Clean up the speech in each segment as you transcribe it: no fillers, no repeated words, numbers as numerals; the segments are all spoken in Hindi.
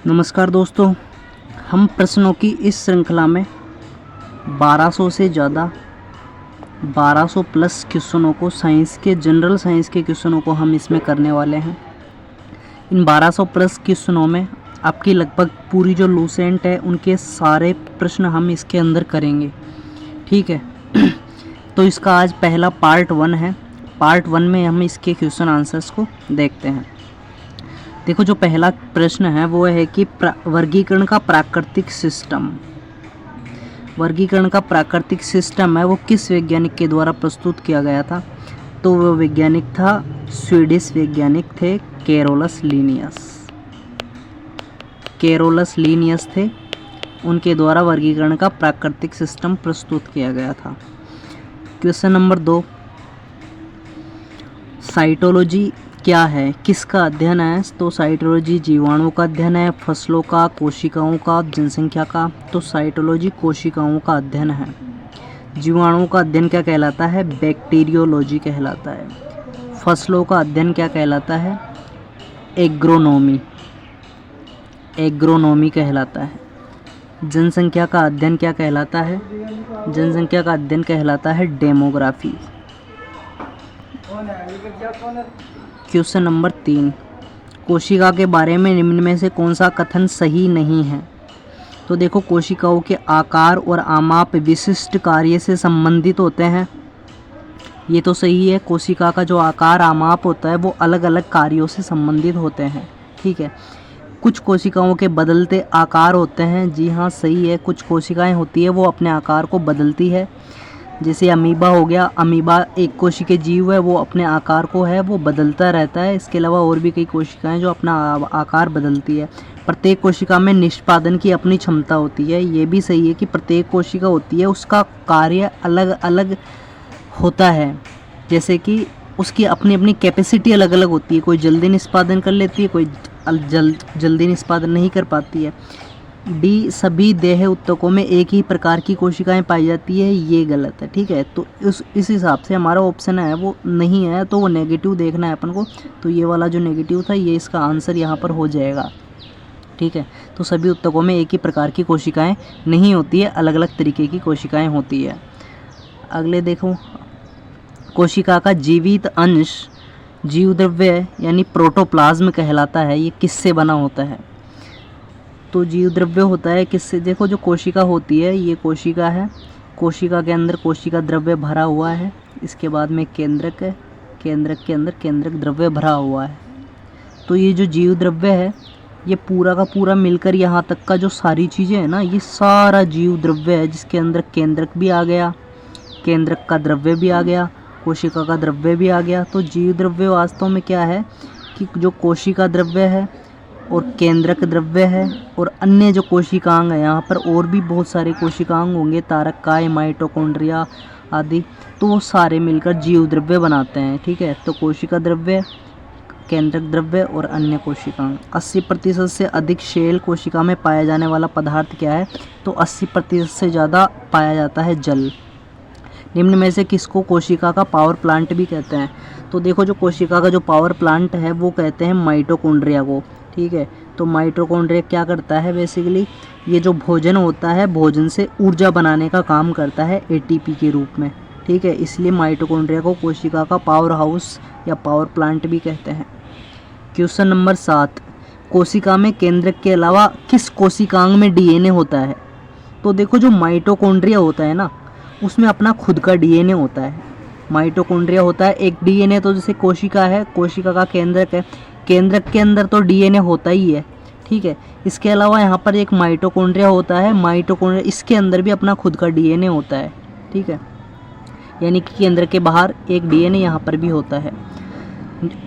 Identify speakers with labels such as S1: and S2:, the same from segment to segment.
S1: नमस्कार दोस्तों, हम प्रश्नों की इस श्रृंखला में 1200 से ज़्यादा 1200 प्लस क्वेश्चनों को साइंस के जनरल साइंस के क्वेश्चनों को हम इसमें करने वाले हैं। इन 1200 प्लस क्वेश्चनों में आपकी लगभग पूरी जो लूसेंट है उनके सारे प्रश्न हम इसके अंदर करेंगे, ठीक है। तो इसका आज पहला पार्ट 1 है। पार्ट 1 में हम इसके क्वेश्चन आंसर्स को देखते हैं। देखो, जो पहला प्रश्न है वो है कि वर्गीकरण का प्राकृतिक सिस्टम है वो किस वैज्ञानिक के द्वारा प्रस्तुत किया गया था। तो वो वैज्ञानिक था, स्वीडिश वैज्ञानिक थे केरोलस लीनियस थे। उनके द्वारा वर्गीकरण का प्राकृतिक सिस्टम प्रस्तुत किया गया था। क्वेश्चन नंबर 2, साइटोलॉजी क्या है, किसका अध्ययन है। तो साइटोलॉजी जीवाणुओं का अध्ययन है, फसलों का, कोशिकाओं का, जनसंख्या का। तो साइटोलॉजी कोशिकाओं का अध्ययन है। जीवाणुओं का अध्ययन क्या कहलाता है, बैक्टीरियोलॉजी कहलाता है। फसलों का अध्ययन क्या कहलाता है, एग्रोनॉमी कहलाता है। जनसंख्या का अध्ययन क्या कहलाता है, जनसंख्या का अध्ययन कहलाता है डेमोग्राफी। क्वेश्चन नंबर 3, कोशिका के बारे में निम्न में से कौन सा कथन सही नहीं है। तो देखो, कोशिकाओं के आकार और आमाप विशिष्ट कार्य से संबंधित होते हैं, ये तो सही है। कोशिका का जो आकार आमाप होता है वो अलग अलग कार्यों से संबंधित होते हैं, ठीक है। कुछ कोशिकाओं के बदलते आकार होते हैं, जी हाँ सही है। कुछ कोशिकाएं होती है वो अपने आकार को बदलती है, जैसे अमीबा हो गया। अमीबा एक कोशिकीय जीव है, वो अपने आकार को है वो बदलता रहता है। इसके अलावा और भी कई कोशिकाएं जो अपना आकार बदलती है। प्रत्येक कोशिका में निष्पादन की अपनी क्षमता होती है, ये भी सही है कि प्रत्येक कोशिका होती है उसका कार्य अलग अलग होता है, जैसे कि उसकी अपनी अपनी कैपेसिटी अलग अलग होती है। कोई जल्दी निष्पादन कर लेती है, कोई जल्दी निष्पादन नहीं कर पाती है। डी, सभी देह ऊतकों में एक ही प्रकार की कोशिकाएं पाई जाती है, ये गलत है, ठीक है। तो इस हिसाब से हमारा ऑप्शन है वो नहीं है, तो वो नेगेटिव देखना है अपन को। तो ये वाला जो नेगेटिव था ये इसका आंसर यहाँ पर हो जाएगा, ठीक है। तो सभी ऊतकों में एक ही प्रकार की कोशिकाएं नहीं होती है, अलग अलग तरीके की कोशिकाएं होती है। अगले देखो, कोशिका का जीवित अंश जीवद्रव्य यानी प्रोटोप्लाज्म कहलाता है, ये किससे बना होता है। तो जीवद्रव्य होता है किससे। देखो, जो कोशिका होती है ये कोशिका है, कोशिका के अंदर कोशिका द्रव्य भरा हुआ है। इसके बाद में केंद्रक है, केंद्रक के अंदर केंद्रक द्रव्य भरा हुआ है। तो ये जो जीव द्रव्य है ये पूरा का पूरा मिलकर यहाँ तक का जो सारी चीज़ें हैं ना, ये सारा जीव द्रव्य है, जिसके अंदर केंद्रक भी आ गया, केंद्रक का द्रव्य भी आ गया, कोशिका का द्रव्य भी आ गया। तो जीव द्रव्य वास्तव में क्या है कि जो कोशिका द्रव्य है और केंद्रक द्रव्य है और अन्य जो कोशिकांग है, यहाँ पर और भी बहुत सारे कोशिकांग होंगे, तारककाय, माइटोकॉन्ड्रिया आदि, तो वो सारे मिलकर जीव द्रव्य बनाते हैं, ठीक है। तो कोशिका द्रव्य, केंद्रक द्रव्य और अन्य कोशिकांग। 80% से अधिक शेल कोशिका में पाया जाने वाला पदार्थ क्या है। तो 80% से ज़्यादा पाया जाता है जल। निम्न में से किसको कोशिका का पावर प्लांट भी कहते हैं। तो देखो, जो कोशिका का जो पावर प्लांट है वो कहते हैं माइटोकॉन्ड्रिया को, ठीक है। तो माइटोकॉन्ड्रिया क्या करता है, बेसिकली ये जो भोजन होता है, भोजन से ऊर्जा बनाने का काम करता है एटीपी के रूप में, ठीक है। इसलिए माइटोकॉन्ड्रिया को कोशिका का पावर हाउस या पावर प्लांट भी कहते हैं। क्वेश्चन नंबर 7, कोशिका में केंद्रक के अलावा किस कोशिकांग में डीएनए होता है। तो देखो, जो माइटोकॉन्ड्रिया होता है ना, उसमें अपना खुद का डीएनए होता है। माइटोकॉन्ड्रिया होता है एक डीएनए, तो जैसे कोशिका है, कोशिका का केंद्रक है, केंद्रक के अंदर तो डीएनए होता ही है, ठीक है। इसके अलावा यहाँ पर एक माइटोकॉन्ड्रिया होता है, माइटोकॉन्ड्रिया इसके अंदर भी अपना खुद का डीएनए होता है, ठीक है। यानी कि केंद्र के बाहर एक डीएनए यहाँ पर भी होता है।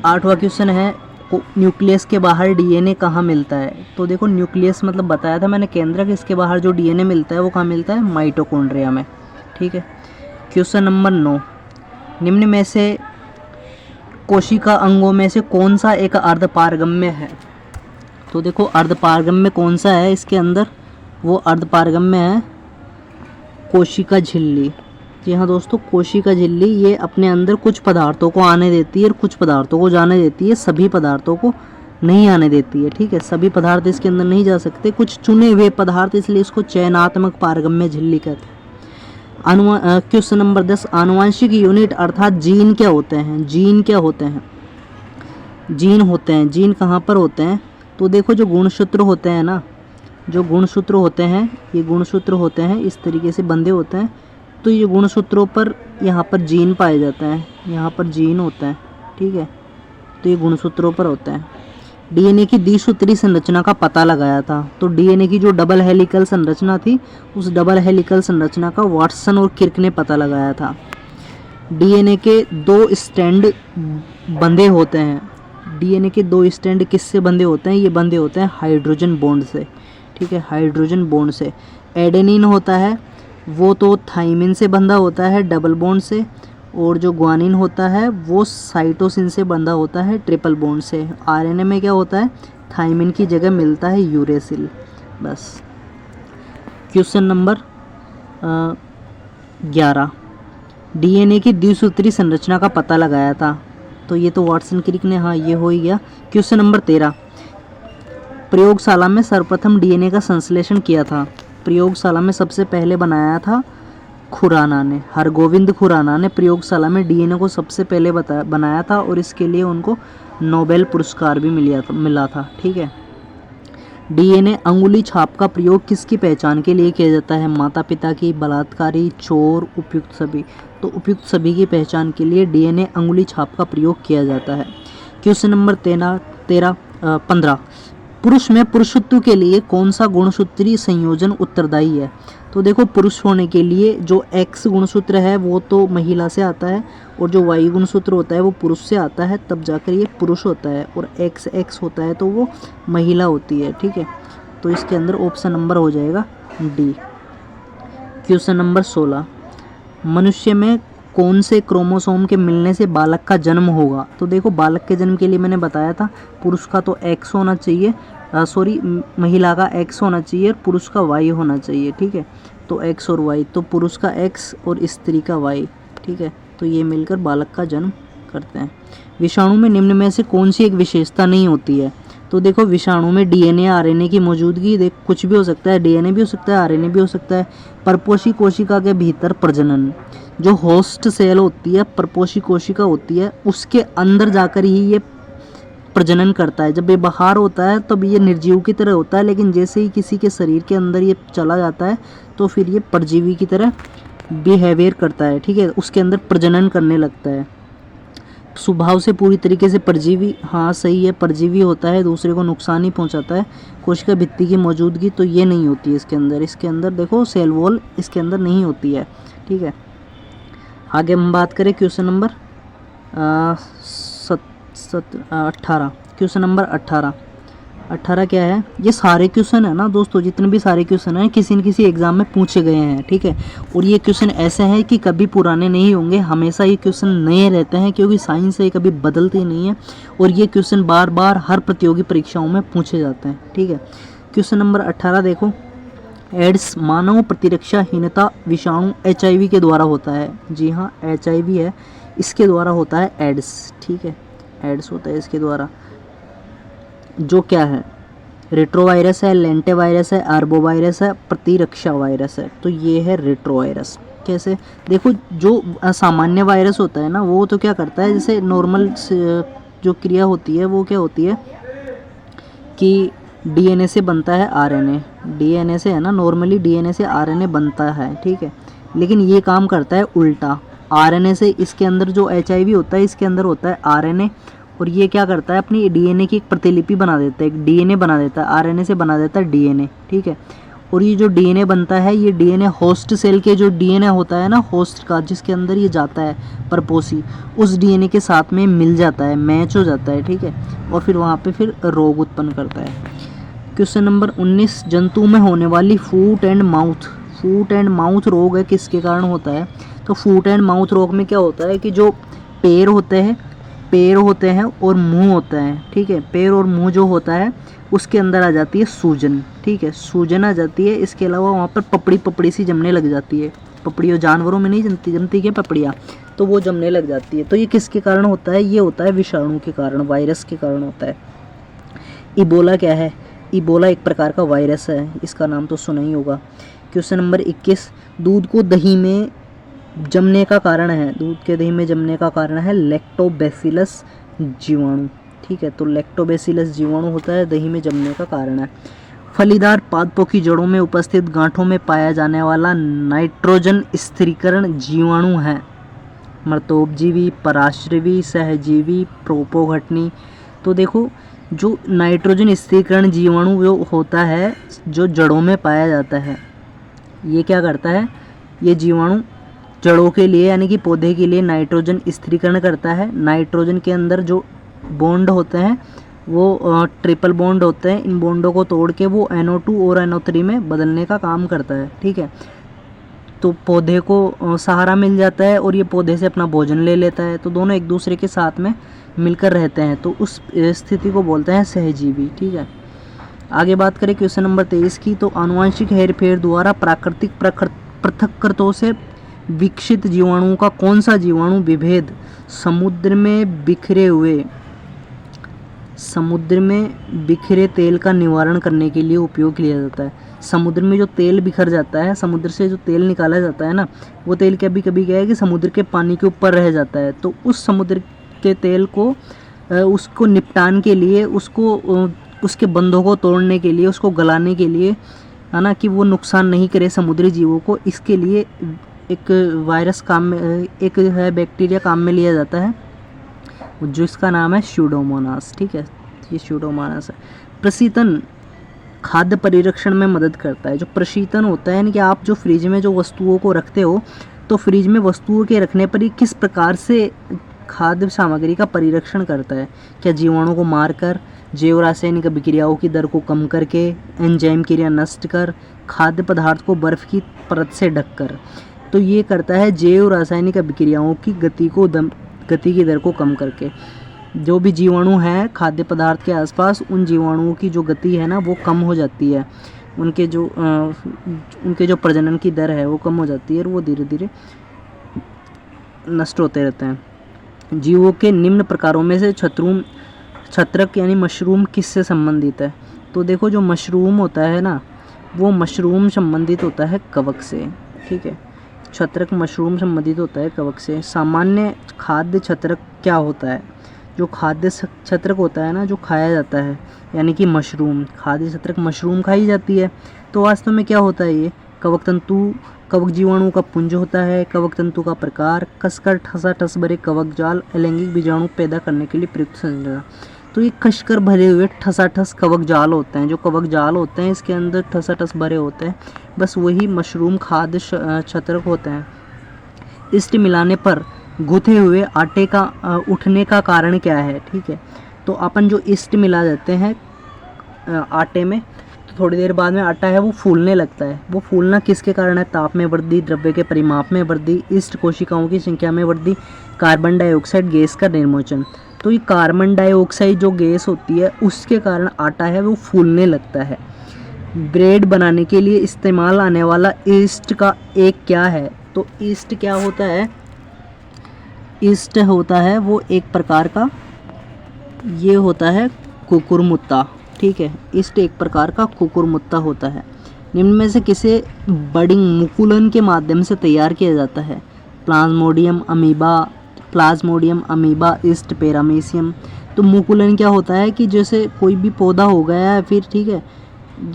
S1: 8वां क्वेश्चन है, न्यूक्लियस के बाहर डीएनए कहाँ मिलता है। तो देखो, न्यूक्लियस मतलब बताया था मैंने केंद्रक, इसके बाहर जो डीएनए मिलता है वो कहाँ मिलता है, माइटोकॉन्ड्रिया में, ठीक है। क्वेश्चन नंबर 9, निम्न में से कोशिका अंगों में से कौन सा एक अर्धपारगम्य है। तो देखो, अर्धपारगम्य कौन सा है इसके अंदर, वो अर्धपारगम्य है कोशिका झिल्ली। जी हाँ दोस्तों, कोशिका झिल्ली ये अपने अंदर कुछ पदार्थों को आने देती है और कुछ पदार्थों को जाने देती है, सभी पदार्थों को नहीं आने देती है, ठीक है। सभी पदार्थ इसके अंदर नहीं जा सकते, कुछ चुने हुए पदार्थ, इसलिए इसको चयनात्मक पारगम्य झिल्ली कहते हैं। क्वेश्चन नंबर 10, आनुवंशिक यूनिट अर्थात जीन क्या होते हैं? जीन क्या होते हैं? जीन होते हैं, जीन कहाँ पर होते हैं? तो देखो जो गुणसूत्र होते हैं ना, जो गुणसूत्र होते हैं, ये गुणसूत्र होते हैं इस तरीके से बंधे होते हैं, तो ये गुणसूत्रों पर यहाँ पर जीन पाए जाते हैं, यहाँ पर जीन होता है, ठीक है। तो ये गुणसूत्रों पर होता है। डीएनए की द्विसूत्री संरचना का पता लगाया था, तो डीएनए की जो डबल हेलिकल संरचना थी, उस डबल हेलिकल संरचना का वाटसन और किर्क ने पता लगाया था। डीएनए के 2 स्टैंड बंधे होते हैं। डीएनए के 2 स्टैंड किससे बंधे होते हैं? ये बंधे होते हैं हाइड्रोजन बॉन्ड से, ठीक है, हाइड्रोजन बॉन्ड से। एडेनिन होता है वो तो थाइमिन से बंधा होता है डबल बॉन्ड से, और जो ग्वानिन होता है वो साइटोसिन से बंधा होता है ट्रिपल बॉन्ड से। आरएनए में क्या होता है? थाइमिन की जगह मिलता है यूरेसिल। बस। क्वेश्चन नंबर 11, डीएनए की द्विसूत्री संरचना का पता लगाया था, तो ये तो वाटसन क्रिक ने, हाँ ये हो ही गया। क्वेश्चन नंबर 13, प्रयोगशाला में सर्वप्रथम डीएनए का संश्लेषण किया था। प्रयोगशाला में सबसे पहले बनाया था खुराना ने, हरगोविंद खुराना ने प्रयोगशाला में डीएनए को सबसे पहले बनाया था, और इसके लिए उनको नोबेल पुरस्कार भी मिला था, ठीक है। डीएनए अंगुली छाप का प्रयोग किसकी पहचान के लिए किया जाता है? माता पिता की, बलात्कारी, चोर, उपयुक्त सभी। तो उपयुक्त सभी की पहचान के लिए डीएनए अंगुली छाप का प्रयोग किया जाता है। क्वेश्चन नंबर 15, पुरुष में पुरुषत्व के लिए कौन सा गुणसूत्री संयोजन उत्तरदायी है? तो देखो पुरुष होने के लिए जो एक्स गुणसूत्र है वो तो महिला से आता है, और जो वाई गुणसूत्र होता है वो पुरुष से आता है, तब जाकर ये पुरुष होता है, और एक्स एक्स होता है तो वो महिला होती है, ठीक है। तो इसके अंदर ऑप्शन नंबर हो जाएगा डी। क्वेश्चन नंबर 16, मनुष्य में कौन से क्रोमोसोम के मिलने से बालक का जन्म होगा? तो देखो बालक के जन्म के लिए मैंने बताया था पुरुष का तो एक्स होना चाहिए, महिला का एक्स होना चाहिए और पुरुष का वाई होना चाहिए, ठीक है। तो एक्स और वाई, तो पुरुष का एक्स और स्त्री का वाई, ठीक है। तो ये मिलकर बालक का जन्म करते हैं। विषाणु में निम्न में से कौन सी एक विशेषता नहीं होती है? तो देखो विषाणु में डीएनए आरएनए की मौजूदगी, देख कुछ भी हो सकता है, डीएनए भी हो सकता है, आरएनए भी हो सकता है। परपोषी कोशिका के भीतर प्रजनन, जो होस्ट सेल होती है, परपोषी कोशिका होती है, उसके अंदर जाकर ही ये प्रजनन करता है। जब ये बाहर होता है तब ये निर्जीव की तरह होता है, लेकिन जैसे ही किसी के शरीर के अंदर ये चला जाता है तो फिर ये परजीवी की तरह बिहेवियर करता है, ठीक है, उसके अंदर प्रजनन करने लगता है। स्वभाव से पूरी तरीके से परजीवी, हाँ सही है, परजीवी होता है, दूसरे को नुकसान ही पहुंचाता है। कोशिका भित्ति की मौजूदगी तो ये नहीं होती है इसके अंदर। इसके अंदर देखो सेल वॉल इसके अंदर नहीं होती है, ठीक है। आगे हम बात करें क्वेश्चन नंबर 18। क्वेश्चन नंबर 18 क्या है? ये सारे क्वेश्चन है ना दोस्तों, जितने भी सारे क्वेश्चन हैं किसी न किसी एग्जाम में पूछे गए हैं, ठीक है। और ये क्वेश्चन ऐसे हैं कि कभी पुराने नहीं होंगे, हमेशा ये क्वेश्चन नए रहते हैं, क्योंकि साइंस है कभी बदलती नहीं है, और ये क्वेश्चन बार बार हर प्रतियोगी परीक्षाओं में पूछे जाते हैं, ठीक है। क्वेश्चन नंबर 18 देखो, एड्स मानव प्रतिरक्षाहीनता विषाणु HIV के द्वारा होता है। जी हाँ, HIV है, इसके द्वारा होता है एड्स, ठीक है, एड्स होता है इसके द्वारा। जो क्या है? रेट्रोवायरस है, लेंटेवायरस है, आर्बोवायरस है, प्रतिरक्षा वायरस है। तो ये है रेट्रोवायरस। कैसे? देखो जो सामान्य वायरस होता है ना, वो तो क्या करता है, जैसे नॉर्मल जो क्रिया होती है वो क्या होती है कि डीएनए से बनता है आरएनए, डीएनए से है ना, नॉर्मली डीएनए से आरएनए बनता है, ठीक है। लेकिन ये काम करता है उल्टा, आरएनए से इसके अंदर जो एचआईवी होता है इसके अंदर होता है आरएनए, और ये क्या करता है अपनी डीएनए की एक प्रतिलिपि बना देता है, एक डीएनए बना देता है, आरएनए से बना देता है डीएनए, ठीक है। और ये जो डीएनए बनता है, ये डीएनए होस्ट सेल के जो डीएनए होता है ना होस्ट का, जिसके अंदर ये जाता है परपोसी, उस डीएनए के साथ में मिल जाता है, मैच हो जाता है, ठीक है, और फिर वहाँ पे फिर रोग उत्पन्न करता है। क्वेश्चन नंबर 19, जंतु में होने वाली फूट एंड माउथ रोग है किसके कारण होता है? तो फूट एंड माउथ रोग में क्या होता है कि जो पैर होते हैं और मुंह होता है, ठीक है, पैर और मुंह जो होता है उसके अंदर आ जाती है सूजन, ठीक है, सूजन आ जाती है। इसके अलावा वहाँ पर पपड़ी सी जमने लग जाती है, पपड़ियों जानवरों में नहीं जमती क्या पपड़ियाँ, तो वो जमने लग जाती है। तो ये किसके कारण होता है? ये होता है विषाणु के कारण, वायरस के कारण होता है। इबोला क्या है? इबोला एक प्रकार का वायरस है, इसका नाम तो सुना ही होगा। क्वेश्चन नंबर 21, दूध को दही में जमने का कारण है, दूध के दही में जमने का कारण है लैक्टोबैसिलस जीवाणु। ठीक है, तो लैक्टोबैसिलस जीवाणु होता है दही में जमने का कारण है। फलीदार पादपों की जड़ों में उपस्थित गांठों में पाया जाने वाला नाइट्रोजन स्थिरीकरण जीवाणु है मर्तोपजीवी, पराश्रवी, सहजीवी, प्रोपोघटनी। तो देखो, जो नाइट्रोजन स्थिरीकरण जीवाणु जो होता है जो जड़ों में पाया जाता है, ये क्या करता है? ये जीवाणु जड़ों के लिए यानी कि पौधे के लिए नाइट्रोजन स्थिरीकरण करता है। नाइट्रोजन के अंदर जो बॉन्ड होते हैं वो ट्रिपल बॉन्ड होते हैं, इन बॉन्डों को तोड़ के वो NO2 और NO3 में बदलने का काम करता है। ठीक है, तो पौधे को सहारा मिल जाता है और ये पौधे से अपना भोजन ले लेता है, तो दोनों एक दूसरे के साथ में मिलकर रहते हैं, तो उस स्थिति को बोलते हैं सहजीवी। ठीक है, आगे बात करें क्वेश्चन नंबर 23 की, तो आनुवंशिक हेरफेर द्वारा प्राकृतिक पृथक्कृतों से विकसित जीवाणुओं का कौन सा जीवाणु विभेद समुद्र में बिखरे तेल का निवारण करने के लिए उपयोग किया जाता है? समुद्र में जो तेल बिखर जाता है, समुद्र से जो तेल निकाला जाता है ना, वो तेल कभी कभी क्या है कि समुद्र के पानी के ऊपर रह जाता है, तो उस समुद्र के तेल को उसको निपटान के लिए, उसके बंधों को तोड़ने के लिए, उसको गलाने के लिए, है ना, कि वो नुकसान नहीं करे समुद्री जीवों को, इसके लिए एक वायरस काम में, एक है बैक्टीरिया काम में लिया जाता है, जो इसका नाम है स्यूडोमोनास। ठीक है, ये स्यूडोमोनास है। प्रशीतन खाद्य परिरक्षण में मदद करता है। जो प्रशीतन होता है यानी कि आप जो फ्रिज में जो वस्तुओं को रखते हो, तो फ्रिज में वस्तुओं के रखने पर ही किस प्रकार से खाद्य सामग्री का परिरक्षण करता है? क्या जीवाणु को मारकर, जैव रासायनिक अभिक्रियाओं की दर को कम करके, एंजाइम क्रिया नष्ट कर, खाद्य पदार्थ को बर्फ की परत से ढककर? तो ये करता है जैव रासायनिक अभिक्रियाओं की गति की दर को कम करके। जो भी जीवाणु हैं खाद्य पदार्थ के आसपास, उन जीवाणुओं की जो गति है ना वो कम हो जाती है, उनके जो प्रजनन की दर है वो कम हो जाती है और वो धीरे धीरे नष्ट होते रहते हैं। जीवों के निम्न प्रकारों में से छत्रक यानी मशरूम किससे संबंधित है? तो देखो, जो मशरूम होता है ना, वो मशरूम संबंधित होता है कवक से। ठीक है, छत्रक मशरूम संबंधित होता है कवक से। सामान्य खाद्य छत्रक क्या होता है? जो खाद्य छत्रक होता है ना, जो खाया जाता है, यानी कि मशरूम, खाद्य छत्रक मशरूम खाई जाती है, तो वास्तव में क्या होता है? ये कवक तंतु, कवक जीवाणु का पुंज होता है। कवक तंतु का प्रकार, कसकर ठसाठस भरे कवक जाल अलैंगिक बीजाणु पैदा करने के लिए प्रयुक्त संरचना। तो ये कसकर भरे हुए ठसाठस कवक जाल होते हैं, जो कवक जाल होते हैं इसके अंदर ठसाठस भरे होते हैं, बस वही मशरूम खाद्य छत्रक होते हैं। इस्ट मिलाने पर गुथे हुए आटे का उठने का कारण क्या है? ठीक है, तो अपन जो ईस्ट मिला देते हैं आटे में, तो थोड़ी देर बाद में आटा है वो फूलने लगता है। वो फूलना किसके कारण है? ताप में वृद्धि, द्रव्य के परिमाप में वृद्धि, ईस्ट कोशिकाओं की संख्या में वृद्धि, कार्बन डाइऑक्साइड गैस का निर्मोचन। तो ये कार्बन डाइऑक्साइड जो गैस होती है उसके कारण आटा है वो फूलने लगता है। ब्रेड बनाने के लिए इस्तेमाल आने वाला ईस्ट का एक क्या है? तो ईस्ट क्या होता है? ईस्ट होता है वो एक प्रकार का, ये होता है कुकुरमुत्ता। ठीक है, ईस्ट एक प्रकार का कुकुरमुत्ता होता है। निम्न में से किसे बडिंग मुकुलन के माध्यम से तैयार किया जाता है? Plasmodium amoeba, east paramecium. तो मुकुलन क्या होता है कि जैसे कोई भी पौधा हो गया है, फिर ठीक है,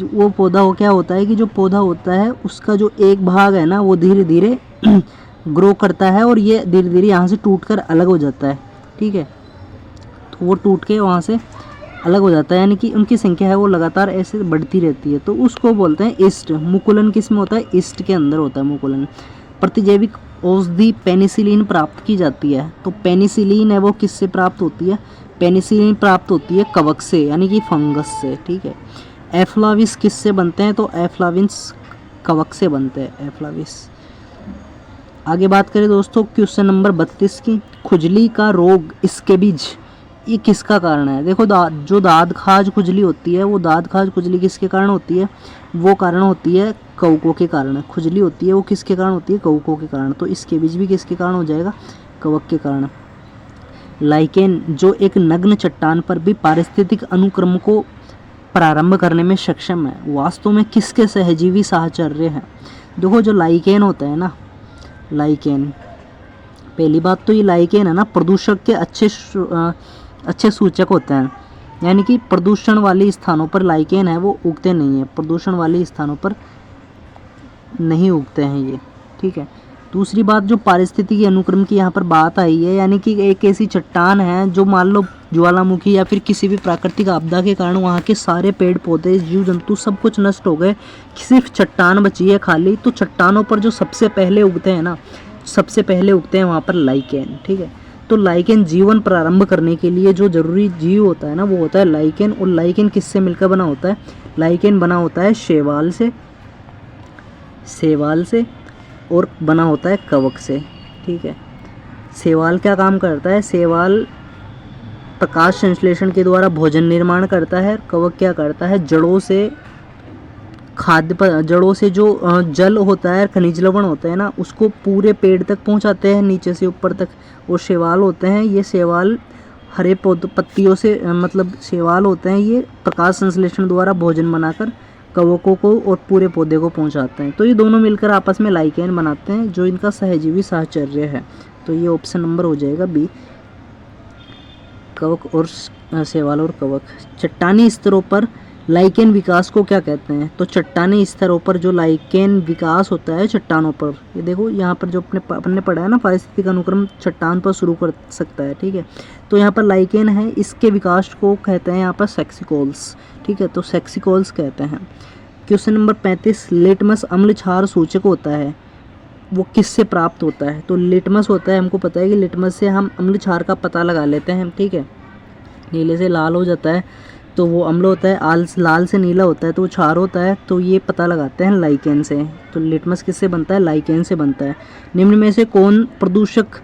S1: वो पौधा हो क्या होता है कि जो पौधा होता है उसका जो एक भाग है ना वो धीरे धीरे ग्रो करता है और ये धीरे धीरे यहाँ से टूटकर अलग हो जाता है। ठीक है, तो वो टूट के वहाँ से अलग हो जाता है, यानी कि उनकी संख्या है वो लगातार ऐसे बढ़ती रहती है, तो उसको बोलते हैं ईस्ट। मुकुलन किस में होता है? ईस्ट के अंदर होता है मुकुलन। प्रतिजैविक औषधि पेनिसिलिन प्राप्त की जाती है, तो पेनिसिलिन है वो किससे प्राप्त होती है? पेनिसिलिन प्राप्त होती है कवक से, यानी कि फंगस से। ठीक है, एफ्लाविस किससे बनते हैं? तो एफ्लाविन्स कवक से बनते हैं, एफ्लाविस। आगे बात करें दोस्तों क्वेश्चन नंबर 32 की, खुजली का रोग स्कैबिज ये किसका कारण है? देखो, जो दाद खाज खुजली होती है, वो दाद खाज खुजली किसके कारण होती है? वो कारण होती है कवकों के कारण। खुजली होती है वो किसके कारण होती है? कवकों के कारण। तो स्कैबिज भी किसके कारण हो जाएगा? कवक के कारण। लाइकेन जो एक नग्न चट्टान पर भी पारिस्थितिक अनुक्रम को प्रारंभ करने में सक्षम है। वास्तव में किसके सहजीवी साहचर्य हैं? देखो जो लाइकेन होता है ना, लाइकेन, पहली बात तो ये लाइकेन है ना प्रदूषक के अच्छे सूचक होते हैं, यानी कि प्रदूषण वाले स्थानों पर लाइकेन है वो उगते नहीं है, प्रदूषण वाले स्थानों पर नहीं उगते हैं ये, ठीक है। दूसरी बात जो पारिस्थितिकी अनुक्रम की यहाँ पर बात आई है, यानी कि एक ऐसी चट्टान है जो मान लो ज्वालामुखी या फिर किसी भी प्राकृतिक आपदा के कारण वहाँ के सारे पेड़ पौधे जीव जंतु सब कुछ नष्ट हो गए, सिर्फ चट्टान बची है खाली, तो चट्टानों पर जो सबसे पहले उगते हैं ना, सबसे पहले उगते हैं वहाँ पर लाइकेन, ठीक है। तो लाइकेन जीवन प्रारंभ करने के लिए जो जरूरी जीव होता है ना वो होता है लाइकेन। और लाइकेन किससे मिलकर बना होता है? लाइकेन बना होता है शैवाल से और बना होता है कवक से, ठीक है। शैवाल क्या काम करता है? शैवाल प्रकाश संश्लेषण के द्वारा भोजन निर्माण करता है। कवक क्या करता है? जड़ों से जो जल होता है, खनिज लवण होता है ना, उसको पूरे पेड़ तक पहुंचाते हैं, नीचे से ऊपर तक। और शैवाल होते हैं, ये शैवाल हरे पत्तियों से मतलब शैवाल होते हैं, ये प्रकाश संश्लेषण द्वारा भोजन बनाकर कवकों को और पूरे पौधे को पहुंचाते हैं। तो ये दोनों मिलकर आपस में लाइकेन बनाते हैं, जो इनका सहजीवी साहचर्य है। तो ये ऑप्शन नंबर हो जाएगा बी, कवक और शैवाल और कवक। चट्टानी स्तरों पर लाइकेन विकास को क्या कहते हैं? तो चट्टानी स्तरों पर जो लाइकेन विकास होता है चट्टानों पर, ये देखो यहाँ पर जो अपन ने पढ़ा है ना, पारिस्थितिक अनुक्रम चट्टान पर शुरू कर सकता है, ठीक है। तो यहाँ पर लाइकेन है, इसके विकास को कहते हैं यहाँ पर सेक्सिकोल्स, ठीक है। तो सेक्सिकोल्स कहते हैं। क्वेश्चन नंबर 35, लिटमस अम्ल क्षार सूचक होता है, वो किससे प्राप्त होता है? तो लिटमस होता है, हमको पता है कि लिटमस से हम अम्ल क्षार का पता लगा लेते हैं, ठीक है। नीले से लाल हो जाता है तो वो अम्ल होता है, लाल से नीला होता है तो वो क्षार होता है, तो ये पता लगाते हैं लाइकेन से। तो लिटमस किससे बनता है? लाइकेन से बनता है। निम्न में से कौन प्रदूषक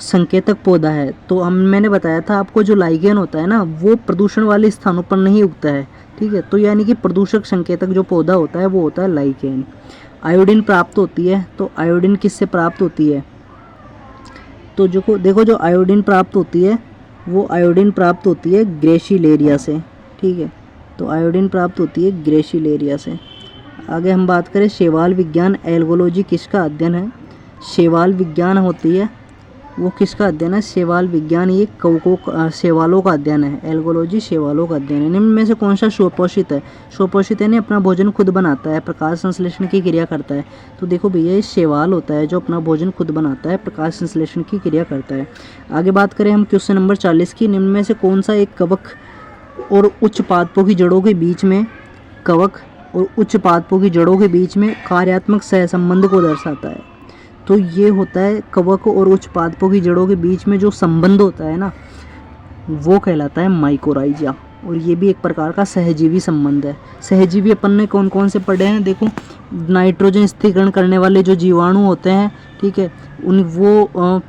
S1: संकेतक पौधा है? तो मैंने बताया था आपको, जो लाइकेन होता है ना वो प्रदूषण वाले स्थानों पर नहीं उगता है, ठीक है। तो यानी कि प्रदूषक संकेतक जो पौधा होता है वो होता है लाइकेन। आयोडीन प्राप्त होती है, तो आयोडीन किससे प्राप्त होती है? तो जो देखो जो आयोडीन प्राप्त होती है वो आयोडीन प्राप्त होती है ग्रेसिलेरिया से, ठीक है। तो आयोडीन प्राप्त होती है ग्रेसिलेरिया से। आगे हम बात करें शैवाल विज्ञान एल्गोलॉजी किसका अध्ययन है? शैवाल विज्ञान होती है वो किसका अध्ययन है? शैवाल विज्ञान ये शैवालों का अध्ययन है। एल्गोलॉजी शैवालों का अध्ययन है। निम्न में से कौन सा स्वपोषित है? स्वपोषित यानी अपना भोजन खुद बनाता है, प्रकाश संश्लेषण की क्रिया करता है। तो देखो भैया ये शैवाल होता है जो अपना भोजन खुद बनाता है, प्रकाश संश्लेषण की क्रिया करता है। आगे बात करें हम क्वेश्चन नंबर 40 की, निम्न में से कौन सा एक कवक और उच्च पादपों की जड़ों के बीच में कार्यात्मक सहसंबंध को दर्शाता है? तो ये होता है कवक और उच्च पादपों की जड़ों के बीच में जो संबंध होता है ना वो कहलाता है माइकोराइजा, और ये भी एक प्रकार का सहजीवी संबंध है। सहजीवी अपन ने कौन कौन से पढ़े हैं? देखो नाइट्रोजन स्थिरीकरण करने वाले जो जीवाणु होते हैं, ठीक है, वो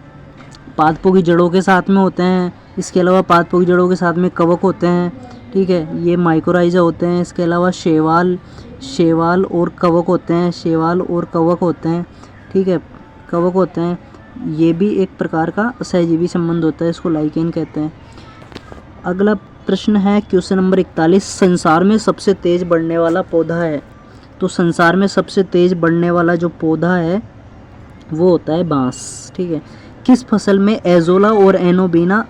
S1: पादपों की जड़ों के साथ में होते हैं। इसके अलावा पादपों की जड़ों के साथ में कवक होते हैं, ठीक है, ये माइकोराइजा होते हैं। इसके अलावा शैवाल और कवक होते हैं, ठीक है, कवक होते हैं। ये भी एक प्रकार का सहजीवी संबंध होता है, इसको लाइकेन कहते हैं। अगला प्रश्न है क्वेश्चन नंबर 41, संसार में सबसे तेज बढ़ने वाला पौधा है? तो संसार में सबसे तेज बढ़ने वाला जो पौधा है वो होता है बांस, ठीक है। किस फसल में एजोला और एनोबीना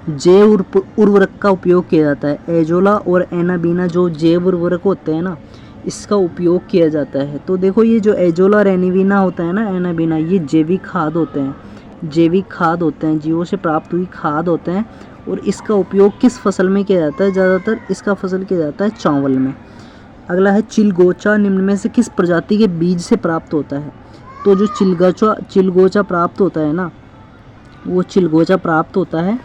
S1: जैव उर्वरक का उपयोग किया जाता है? एजोला और एनाबीना जो जैव उर्वरक होते हैं ना इसका उपयोग किया जाता है। तो देखो ये जो एजोला और एनाबीना होता है ना, एनाबीना, ये जैविक खाद होते हैं, जीवों से प्राप्त हुई खाद होते हैं। और इसका उपयोग किस फसल में किया जाता है? ज़्यादातर इसका फसल किया जाता है चावल में। अगला है चिलगोचा निम्न में से किस प्रजाति के बीज से प्राप्त होता है? तो जो चिलगोचा प्राप्त होता है ना वो चिलगोचा प्राप्त होता है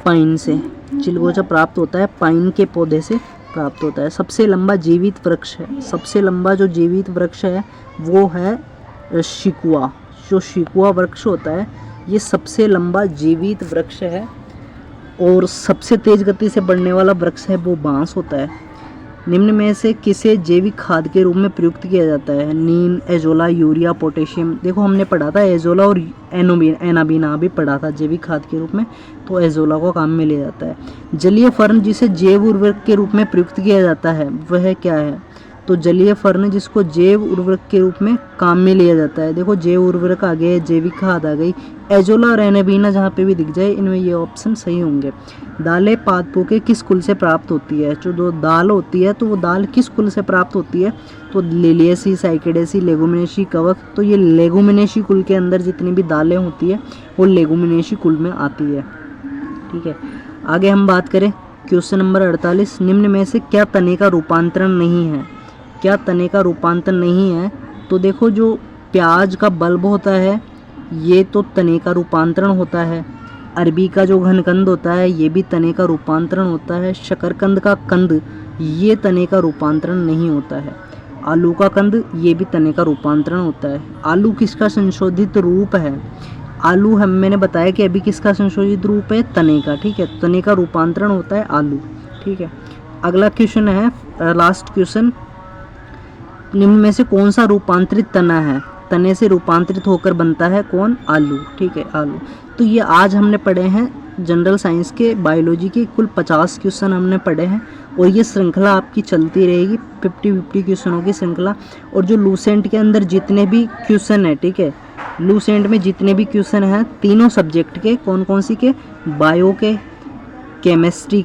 S1: पाइन से। चिलगोचा प्राप्त होता है पाइन के पौधे से प्राप्त होता है। सबसे लंबा जीवित वृक्ष है, सबसे लंबा जो जीवित वृक्ष है वो है शिकुआ। जो शिकुआ वृक्ष होता है ये सबसे लंबा जीवित वृक्ष है। और सबसे तेज गति से बढ़ने वाला वृक्ष है वो बांस होता है। निम्न में से किसे जैविक खाद के रूप में प्रयुक्त किया जाता है? नीम, एजोला, यूरिया, पोटेशियम। देखो हमने पढ़ा था एजोला और एनाबीना भी पढ़ा था जैविक खाद के रूप में, तो एजोला को काम में लिया जाता है। जलीय फर्न जिसे जैव उर्वरक के रूप में प्रयुक्त किया जाता है वह क्या है? तो जलीय फर्न जिसको जैव उर्वरक के रूप में काम में लिया जाता है। देखो जैव उर्वरक आ गए, जैविक खाद आ गई, एजोला और एनाबीना जहाँ पे भी दिख जाए इनमें ये ऑप्शन सही होंगे। दालें पादपों के किस कुल से प्राप्त होती है? जो दाल होती है तो वो दाल किस कुल से प्राप्त होती है? तो लिलिएसी, साइकेडेसी, लेगुमिनेसी, कवक। तो ये लेगुमिनेसी कुल के अंदर जितनी भी दालें होती है वो लेगुमिनेसी कुल में आती है। ठीक है, आगे हम बात करें क्वेश्चन नंबर 48, निम्न में से क्या तने का रूपांतरण नहीं है? क्या तने का रूपांतरण नहीं है? तो देखो जो प्याज का बल्ब होता है ये तो तने का रूपांतरण होता है। अरबी का जो घनकंद होता है ये भी तने का रूपांतरण होता है। शकरकंद का कंद ये तने का रूपांतरण नहीं होता है। आलू का कंद ये भी तने का रूपांतरण होता है। आलू किसका संशोधित रूप है? आलू मैंने बताया कि अभी किसका संशोधित रूप है? तने का। ठीक है, तने का रूपांतरण होता है आलू। ठीक है, अगला क्वेश्चन है लास्ट क्वेश्चन, निम्न में से कौन सा रूपांतरित तना है? तने से रूपांतरित होकर बनता है कौन? आलू। ठीक है, आलू। तो ये आज हमने पढ़े हैं जनरल साइंस के बायोलॉजी के कुल 50 क्वेश्चन हमने पढ़े हैं और ये श्रृंखला आपकी चलती रहेगी 50-50 क्वेश्चनों की श्रृंखला। और जो लूसेंट के अंदर जितने भी क्वेश्चन है, ठीक है, लूसेंट में जितने भी क्वेश्चन हैं तीनों सब्जेक्ट के, कौन कौन सी के? बायो के, केमिस्ट्री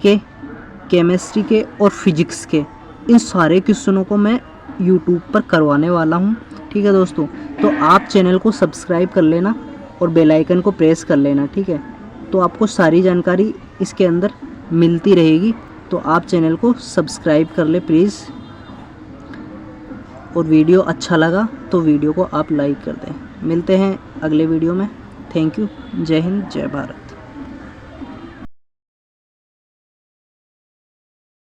S1: के और फिजिक्स के, इन सारे क्वेश्चनों को मैं यूट्यूब पर करवाने वाला हूँ। ठीक है दोस्तों, तो आप चैनल को सब्सक्राइब कर लेना और बेल आइकन को प्रेस कर लेना। ठीक है, तो आपको सारी जानकारी इसके अंदर मिलती रहेगी, तो आप चैनल को सब्सक्राइब कर ले प्लीज़। और वीडियो अच्छा लगा तो वीडियो को आप लाइक कर दें। मिलते हैं अगले वीडियो में। Thank you. जय हिंद, जय भारत।